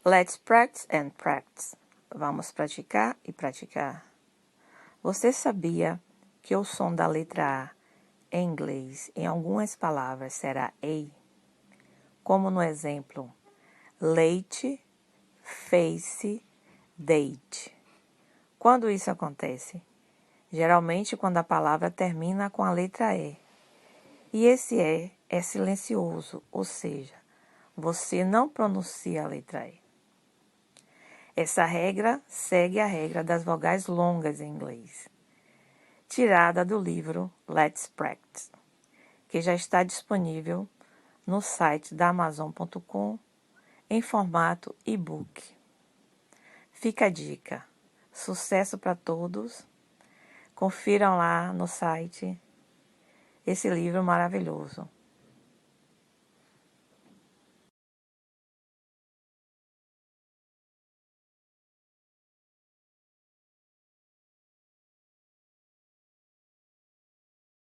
Let's practice and practice. Vamos praticar e praticar. Você sabia que o som da letra A em inglês, em algumas palavras, será A? Como no exemplo, late, face, date. Quando isso acontece? Geralmente quando a palavra termina com a letra E. E esse E é silencioso, ou seja, você não pronuncia a letra E. Essa regra segue a regra das vogais longas em inglês, tirada do livro Let's Practice, que já está disponível no site da Amazon.com em formato e-book. Fica a dica. Sucesso para todos. Confiram lá no site esse livro maravilhoso.